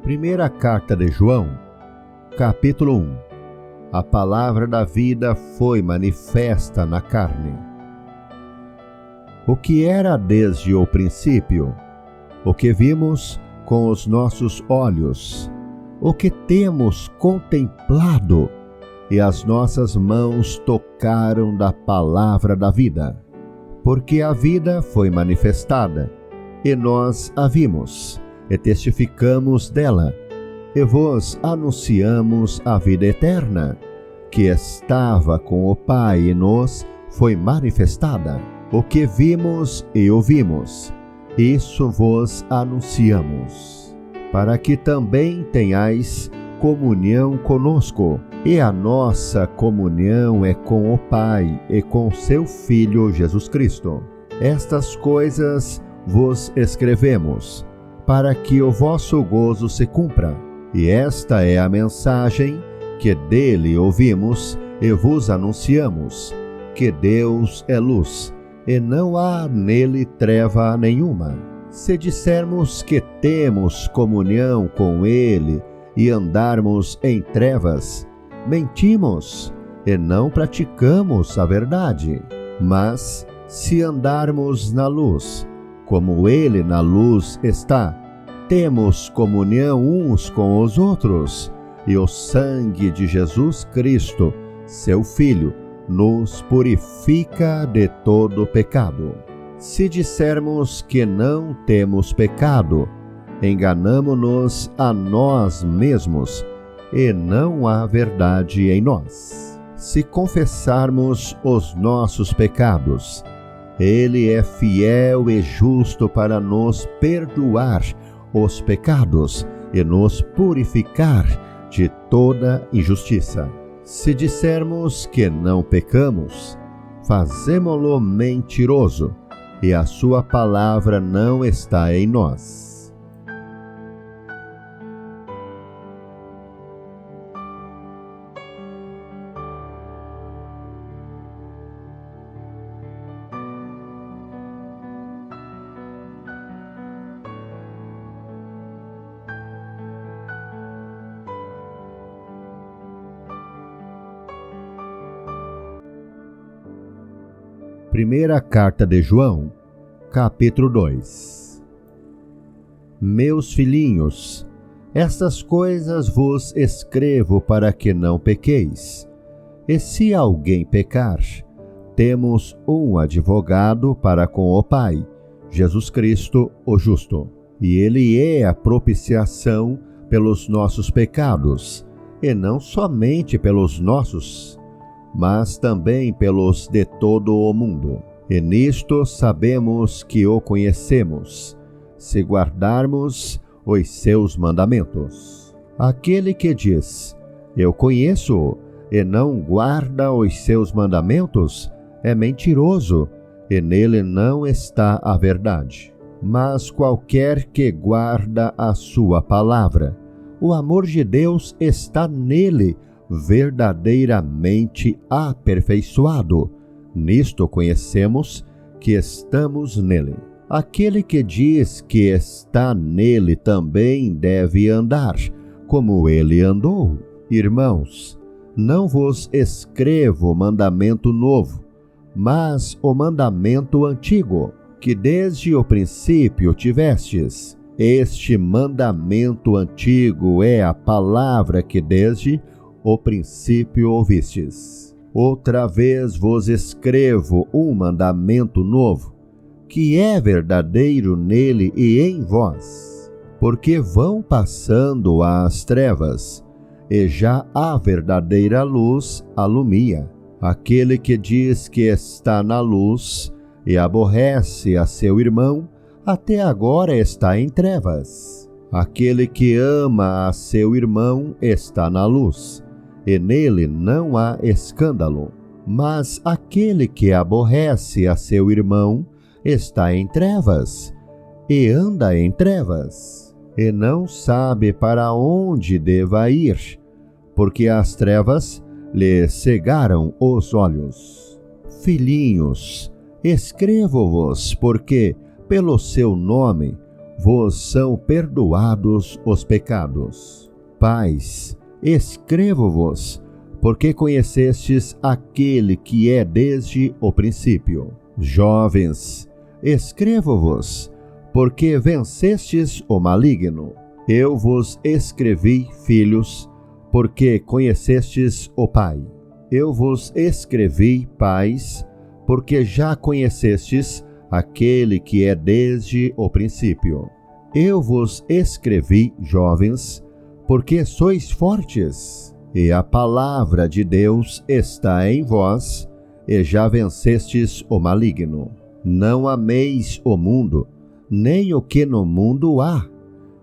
Primeira carta de João, capítulo 1. A palavra da vida foi manifesta na carne. O que era desde o princípio, o que vimos com os nossos olhos, o que temos contemplado e as nossas mãos tocaram da palavra da vida. Porque a vida foi manifestada, e nós a vimos, e testificamos dela, e vos anunciamos a vida eterna, que estava com o Pai e nos foi manifestada. O que vimos e ouvimos, isso vos anunciamos, para que também tenhais comunhão conosco, e a nossa comunhão é com o Pai e com seu Filho Jesus Cristo. Estas coisas vos escrevemos, para que o vosso gozo se cumpra. E esta é a mensagem que dele ouvimos e vos anunciamos, que Deus é luz, e não há nele treva nenhuma. Se dissermos que temos comunhão com ele e andarmos em trevas, mentimos e não praticamos a verdade. Mas, se andarmos na luz, como ele na luz está, temos comunhão uns com os outros, e o sangue de Jesus Cristo, seu Filho, nos purifica de todo pecado. Se dissermos que não temos pecado, enganamo-nos a nós mesmos, e não há verdade em nós. Se confessarmos os nossos pecados, ele é fiel e justo para nos perdoar os pecados e nos purificar de toda injustiça. Se dissermos que não pecamos, fazemo-lo mentiroso, e a sua palavra não está em nós. Primeira carta de João, capítulo 2. Meus filhinhos, estas coisas vos escrevo para que não pequeis. E se alguém pecar, temos um advogado para com o Pai, Jesus Cristo, o justo. E ele é a propiciação pelos nossos pecados, e não somente pelos nossos, mas também pelos de todo o mundo. E nisto sabemos que o conhecemos, se guardarmos os seus mandamentos. Aquele que diz, eu conheço-o, e não guarda os seus mandamentos, é mentiroso, e nele não está a verdade. Mas qualquer que guarda a sua palavra, o amor de Deus está nele, verdadeiramente aperfeiçoado. Nisto conhecemos que estamos nele. Aquele que diz que está nele também deve andar, como ele andou. Irmãos, não vos escrevo mandamento novo, mas o mandamento antigo, que desde o princípio tivestes. Este mandamento antigo é a palavra que desde o princípio ouvistes. Outra vez vos escrevo um mandamento novo, que é verdadeiro nele e em vós, porque vão passando as trevas, e já a verdadeira luz alumia. Aquele que diz que está na luz e aborrece a seu irmão, até agora está em trevas. Aquele que ama a seu irmão está na luz, e nele não há escândalo. Mas aquele que aborrece a seu irmão está em trevas, e anda em trevas, e não sabe para onde deva ir, porque as trevas lhe cegaram os olhos. Filhinhos, escrevo-vos porque, pelo seu nome, vos são perdoados os pecados. Pais, escrevo-vos, porque conhecestes aquele que é desde o princípio. Jovens, escrevo-vos, porque vencestes o maligno. Eu vos escrevi, filhos, porque conhecestes o Pai. Eu vos escrevi, pais, porque já conhecestes aquele que é desde o princípio. Eu vos escrevi, jovens, porque sois fortes, e a palavra de Deus está em vós, e já vencestes o maligno. Não ameis o mundo, nem o que no mundo há.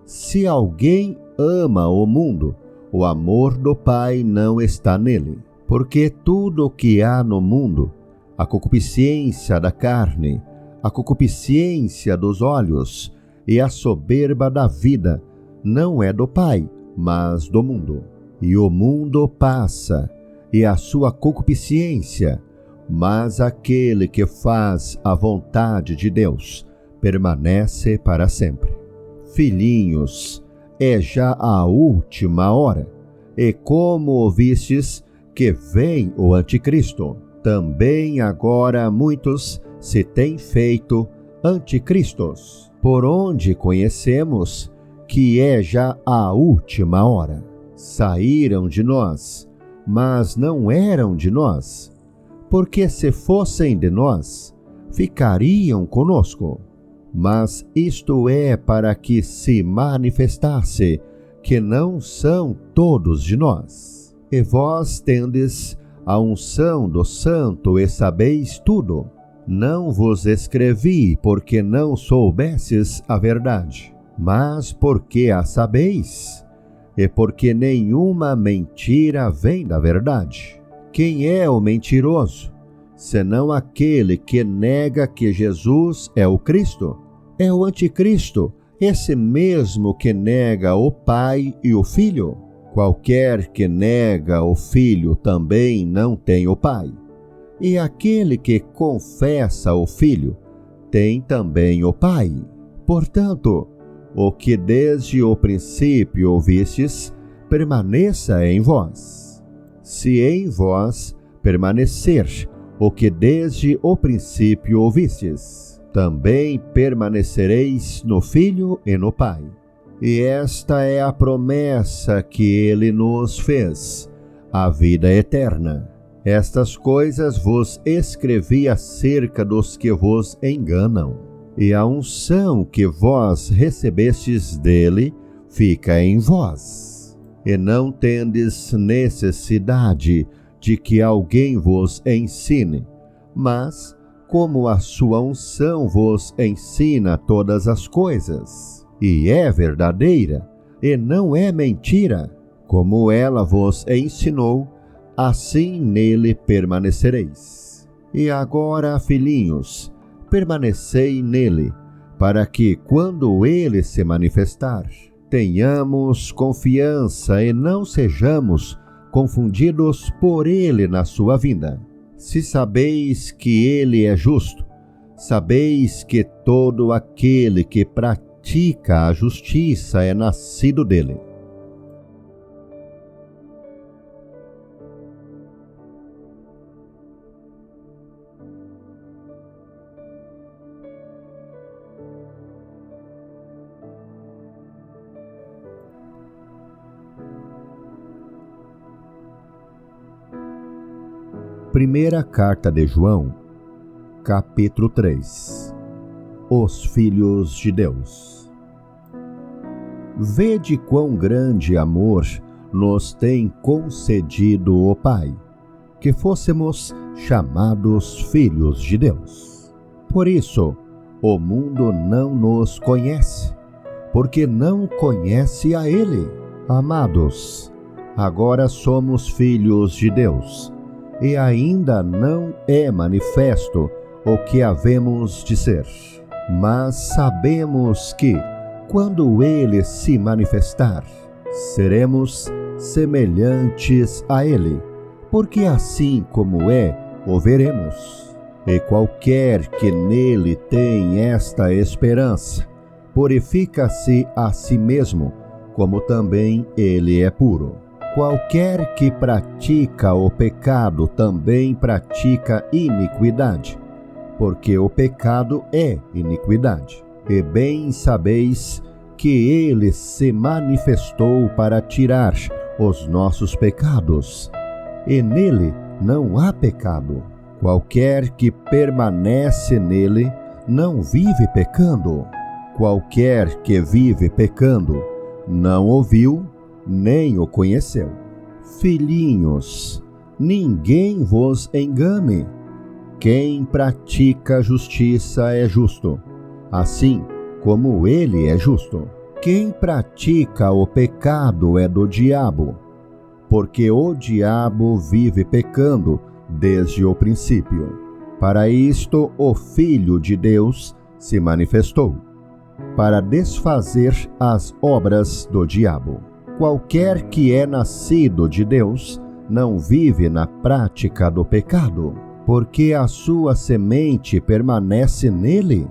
Se alguém ama o mundo, o amor do Pai não está nele. Porque tudo o que há no mundo, a concupiscência da carne, a concupiscência dos olhos e a soberba da vida, não é do Pai, mas do mundo. E o mundo passa, e a sua concupiscência, mas aquele que faz a vontade de Deus permanece para sempre. Filhinhos, é já a última hora, e como ouvistes que vem o anticristo, também agora muitos se têm feito anticristos, por onde conhecemos que é já a última hora. Saíram de nós, mas não eram de nós, porque se fossem de nós, ficariam conosco. Mas isto é para que se manifestasse que não são todos de nós. E vós tendes a unção do Santo e sabeis tudo. Não vos escrevi porque não soubesses a verdade, mas porque a sabeis, e porque nenhuma mentira vem da verdade. Quem é o mentiroso, senão aquele que nega que Jesus é o Cristo? É o anticristo, esse mesmo que nega o Pai e o Filho. Qualquer que nega o Filho também não tem o Pai. E aquele que confessa o Filho tem também o Pai. Portanto, o que desde o princípio ouvistes, permaneça em vós. Se em vós permanecer o que desde o princípio ouvistes, também permanecereis no Filho e no Pai. E esta é a promessa que ele nos fez, a vida eterna. Estas coisas vos escrevi acerca dos que vos enganam, e a unção que vós recebestes dele fica em vós. E não tendes necessidade de que alguém vos ensine, mas como a sua unção vos ensina todas as coisas, e é verdadeira, e não é mentira, como ela vos ensinou, assim nele permanecereis. E agora, filhinhos, permanecei nele, para que, quando ele se manifestar, tenhamos confiança e não sejamos confundidos por ele na sua vinda. Se sabeis que ele é justo, sabeis que todo aquele que pratica a justiça é nascido dele. Primeira Carta de João, capítulo 3. Os Filhos de Deus. Vede quão grande amor nos tem concedido o Pai, que fôssemos chamados filhos de Deus. Por isso, o mundo não nos conhece, porque não conhece a Ele. Amados, agora somos filhos de Deus, e ainda não é manifesto o que havemos de ser. Mas sabemos que, quando Ele se manifestar, seremos semelhantes a Ele, porque assim como é, o veremos. E qualquer que nele tem esta esperança, purifica-se a si mesmo, como também ele é puro. Qualquer que pratica o pecado também pratica iniquidade, porque o pecado é iniquidade. E bem sabeis que ele se manifestou para tirar os nossos pecados, e nele não há pecado. Qualquer que permanece nele não vive pecando. Qualquer que vive pecando não o viu, nem o conheceu. Filhinhos, ninguém vos engane. Quem pratica justiça é justo, assim como ele é justo. Quem pratica o pecado é do diabo, porque o diabo vive pecando desde o princípio. Para isto o Filho de Deus se manifestou, para desfazer as obras do diabo. Qualquer que é nascido de Deus não vive na prática do pecado, porque a sua semente permanece nele,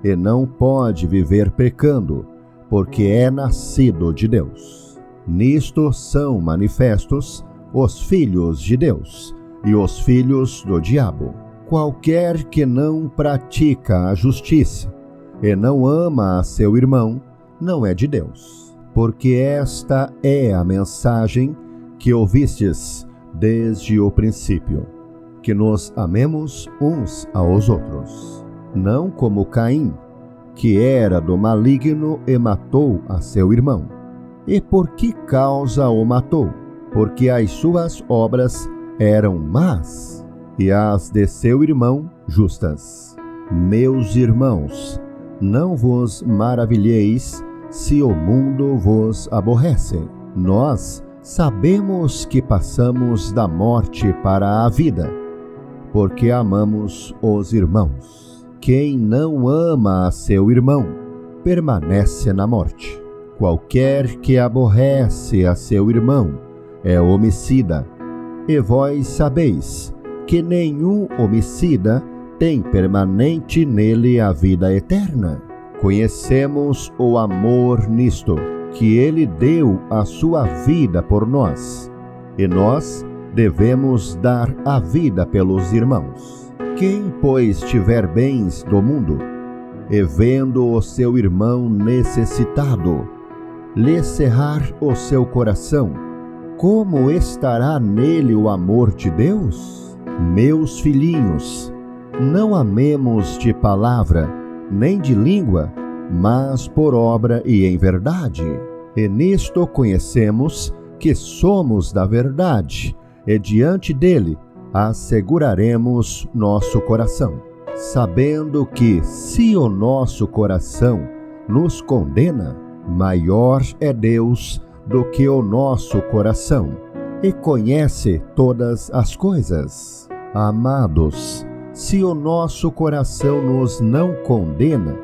e não pode viver pecando, porque é nascido de Deus. Nisto são manifestos os filhos de Deus e os filhos do diabo. Qualquer que não pratica a justiça e não ama a seu irmão, não é de Deus. Porque esta é a mensagem que ouvistes desde o princípio, que nos amemos uns aos outros. Não como Caim, que era do maligno e matou a seu irmão. E por que causa o matou? Porque as suas obras eram más, e as de seu irmão justas. Meus irmãos, não vos maravilheis se o mundo vos aborrece. Nós sabemos que passamos da morte para a vida, porque amamos os irmãos. Quem não ama a seu irmão, permanece na morte. Qualquer que aborrece a seu irmão é homicida, e vós sabeis que nenhum homicida tem permanente nele a vida eterna. Conhecemos o amor nisto, que ele deu a sua vida por nós, e nós devemos dar a vida pelos irmãos. Quem, pois, tiver bens do mundo, e vendo o seu irmão necessitado, lhe cerrar o seu coração, como estará nele o amor de Deus? Meus filhinhos, não amemos de palavra, nem de língua, mas por obra e em verdade. E nisto conhecemos que somos da verdade, e diante dele asseguraremos nosso coração, sabendo que, se o nosso coração nos condena, maior é Deus do que o nosso coração, e conhece todas as coisas. Amados, se o nosso coração nos não condena,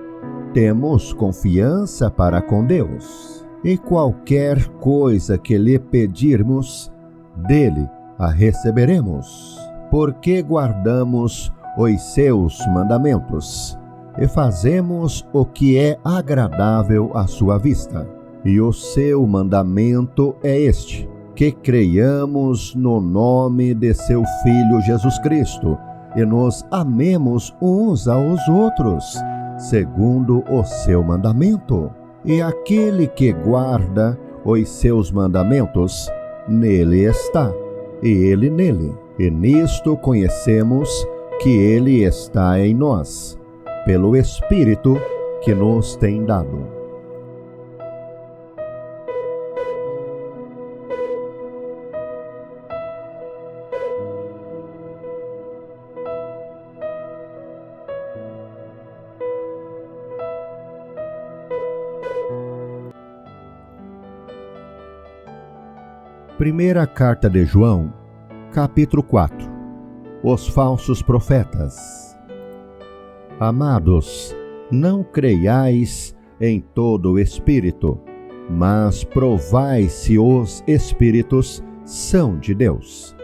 temos confiança para com Deus, e qualquer coisa que lhe pedirmos, dele a receberemos, porque guardamos os seus mandamentos, e fazemos o que é agradável à sua vista. E o seu mandamento é este: que creiamos no nome de seu Filho Jesus Cristo, e nos amemos uns aos outros, segundo o seu mandamento. E aquele que guarda os seus mandamentos, nele está, e ele nele. E nisto conhecemos que ele está em nós, pelo Espírito que nos tem dado. Primeira carta de João, capítulo 4. Os falsos profetas. Amados, não creiais em todo o espírito, mas provai se os espíritos são de Deus,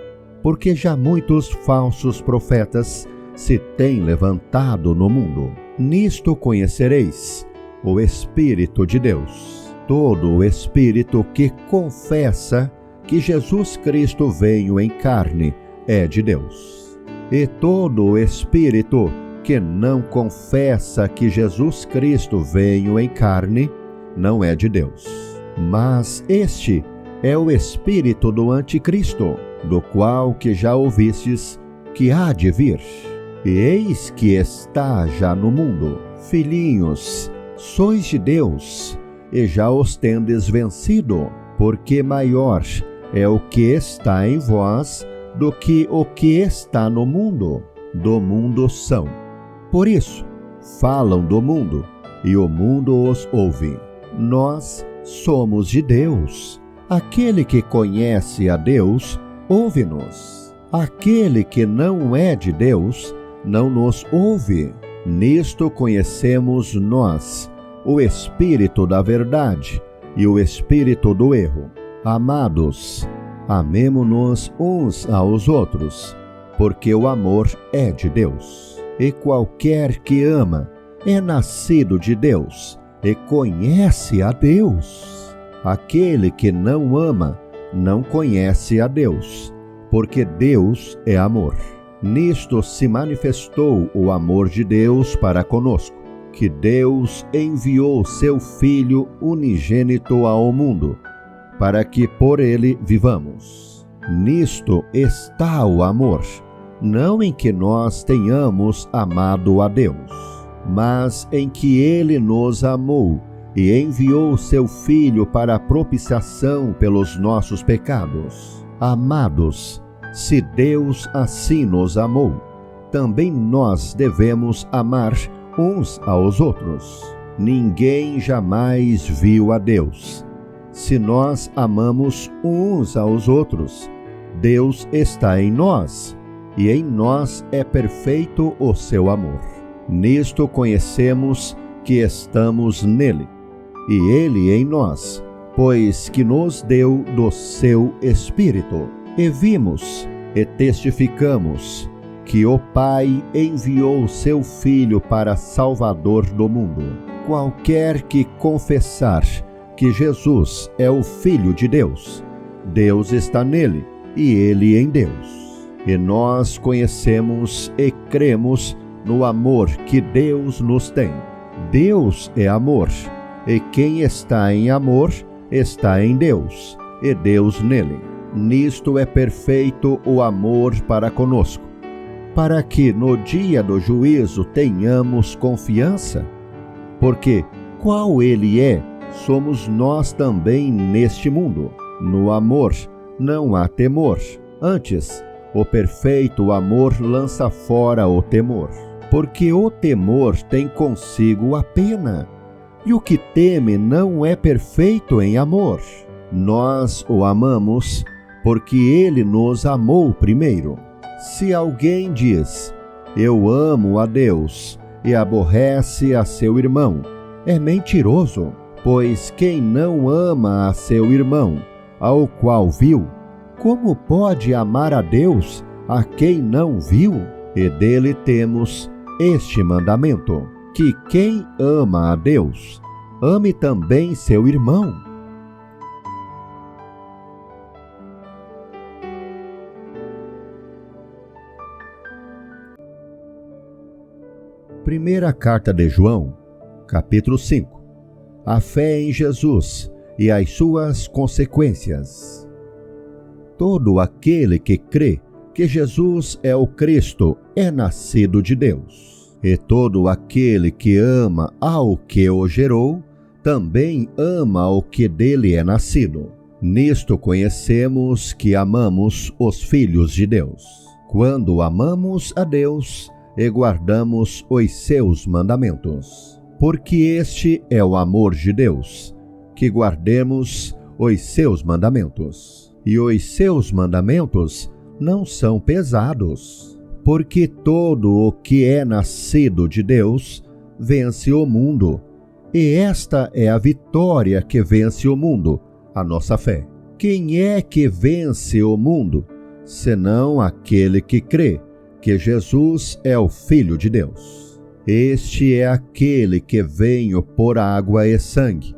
porque já muitos falsos profetas se têm levantado no mundo. Nisto conhecereis o Espírito de Deus. Todo o espírito que confessa que Jesus Cristo veio em carne é de Deus. E todo o espírito que não confessa que Jesus Cristo veio em carne não é de Deus. Mas este é o espírito do anticristo, do qual que já ouvistes que há de vir. E eis que está já no mundo. Filhinhos, sois de Deus, e já os tendes vencido, porque maior é o que está em vós do que o que está no mundo. Do mundo são. Por isso, falam do mundo, e o mundo os ouve. Nós somos de Deus. Aquele que conhece a Deus, ouve-nos. Aquele que não é de Deus, não nos ouve. Nisto conhecemos nós o espírito da verdade e o espírito do erro. Amados, amemo-nos uns aos outros, porque o amor é de Deus. E qualquer que ama é nascido de Deus e conhece a Deus. Aquele que não ama não conhece a Deus, porque Deus é amor. Nisto se manifestou o amor de Deus para conosco, que Deus enviou seu Filho unigênito ao mundo, para que por ele vivamos. Nisto está o amor, não em que nós tenhamos amado a Deus, mas em que ele nos amou e enviou seu Filho para a propiciação pelos nossos pecados. Amados, se Deus assim nos amou, também nós devemos amar uns aos outros. Ninguém jamais viu a Deus. Se nós amamos uns aos outros, Deus está em nós, e em nós é perfeito o seu amor. Nisto conhecemos que estamos nele, e ele em nós, pois que nos deu do seu Espírito. E vimos e testificamos que o Pai enviou seu Filho para Salvador do mundo. Qualquer que confessar que Jesus é o Filho de Deus, Deus está nele e ele em Deus. E nós conhecemos e cremos no amor que Deus nos tem. Deus é amor, e quem está em amor está em Deus, e Deus nele. Nisto é perfeito o amor para conosco, para que no dia do juízo tenhamos confiança, porque qual ele é, somos nós também neste mundo. No amor não há temor, antes, o perfeito amor lança fora o temor, porque o temor tem consigo a pena, e o que teme não é perfeito em amor. Nós o amamos porque ele nos amou primeiro. Se alguém diz, eu amo a Deus, e aborrece a seu irmão, é mentiroso, pois quem não ama a seu irmão, ao qual viu, como pode amar a Deus a quem não viu? E dele temos este mandamento, que quem ama a Deus, ame também seu irmão. Primeira carta de João, capítulo 5. A fé em Jesus e as suas consequências. Todo aquele que crê que Jesus é o Cristo é nascido de Deus. E todo aquele que ama ao que o gerou, também ama o que dele é nascido. Nisto conhecemos que amamos os filhos de Deus, quando amamos a Deus e guardamos os seus mandamentos. Porque este é o amor de Deus, que guardemos os seus mandamentos. E os seus mandamentos não são pesados, porque todo o que é nascido de Deus vence o mundo. E esta é a vitória que vence o mundo, a nossa fé. Quem é que vence o mundo, senão aquele que crê que Jesus é o Filho de Deus? Este é aquele que veio por água e sangue,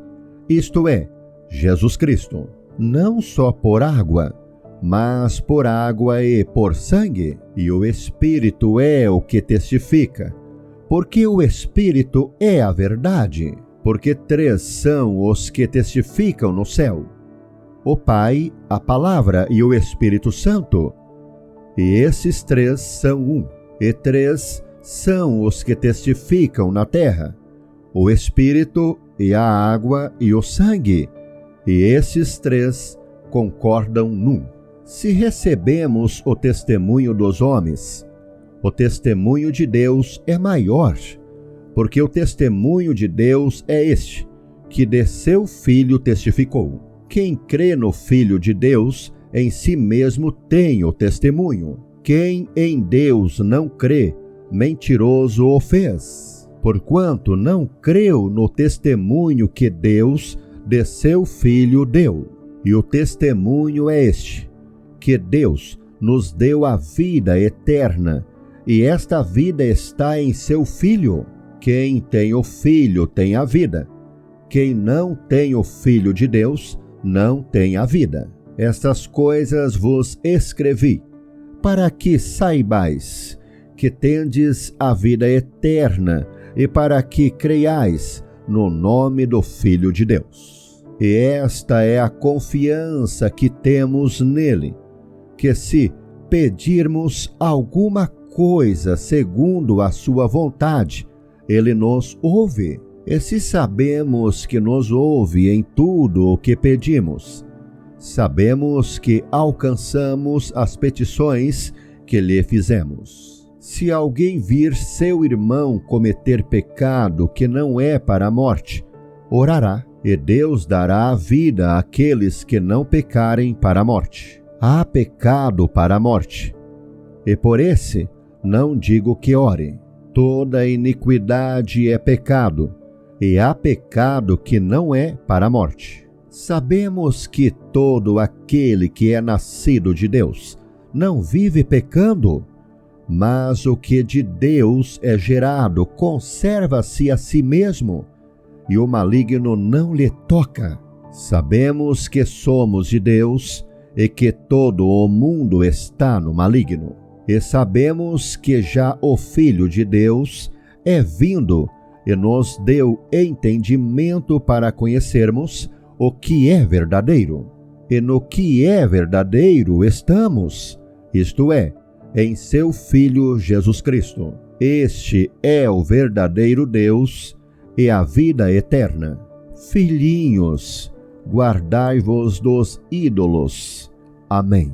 isto é, Jesus Cristo, não só por água, mas por água e por sangue, e o Espírito é o que testifica, porque o Espírito é a verdade, porque 3 são os que testificam no céu: o Pai, a Palavra e o Espírito Santo. E esses 3 são um, e 3 são os que testificam na terra: o Espírito e a água e o sangue, e esses 3 concordam num. Se recebemos o testemunho dos homens, o testemunho de Deus é maior, porque o testemunho de Deus é este, que de seu Filho testificou. Quem crê no Filho de Deus, em si mesmo tem o testemunho. Quem em Deus não crê, mentiroso o fez, porquanto não creu no testemunho que Deus de seu Filho deu. E o testemunho é este, que Deus nos deu a vida eterna, e esta vida está em seu Filho. Quem tem o Filho tem a vida. Quem não tem o Filho de Deus não tem a vida. Estas coisas vos escrevi, para que saibais que tendes a vida eterna, e para que creiais no nome do Filho de Deus. E esta é a confiança que temos nele, que se pedirmos alguma coisa segundo a sua vontade, ele nos ouve. E se sabemos que nos ouve em tudo o que pedimos, sabemos que alcançamos as petições que lhe fizemos. Se alguém vir seu irmão cometer pecado que não é para a morte, orará, e Deus dará a vida àqueles que não pecarem para a morte. Há pecado para a morte, e por esse não digo que ore. Toda iniquidade é pecado, e há pecado que não é para a morte. Sabemos que todo aquele que é nascido de Deus não vive pecando, mas o que de Deus é gerado conserva-se a si mesmo, e o maligno não lhe toca. Sabemos que somos de Deus e que todo o mundo está no maligno. E sabemos que já o Filho de Deus é vindo e nos deu entendimento para conhecermos o que é verdadeiro. E no que é verdadeiro estamos, isto é, em seu Filho Jesus Cristo. Este é o verdadeiro Deus e a vida eterna. Filhinhos, guardai-vos dos ídolos. Amém.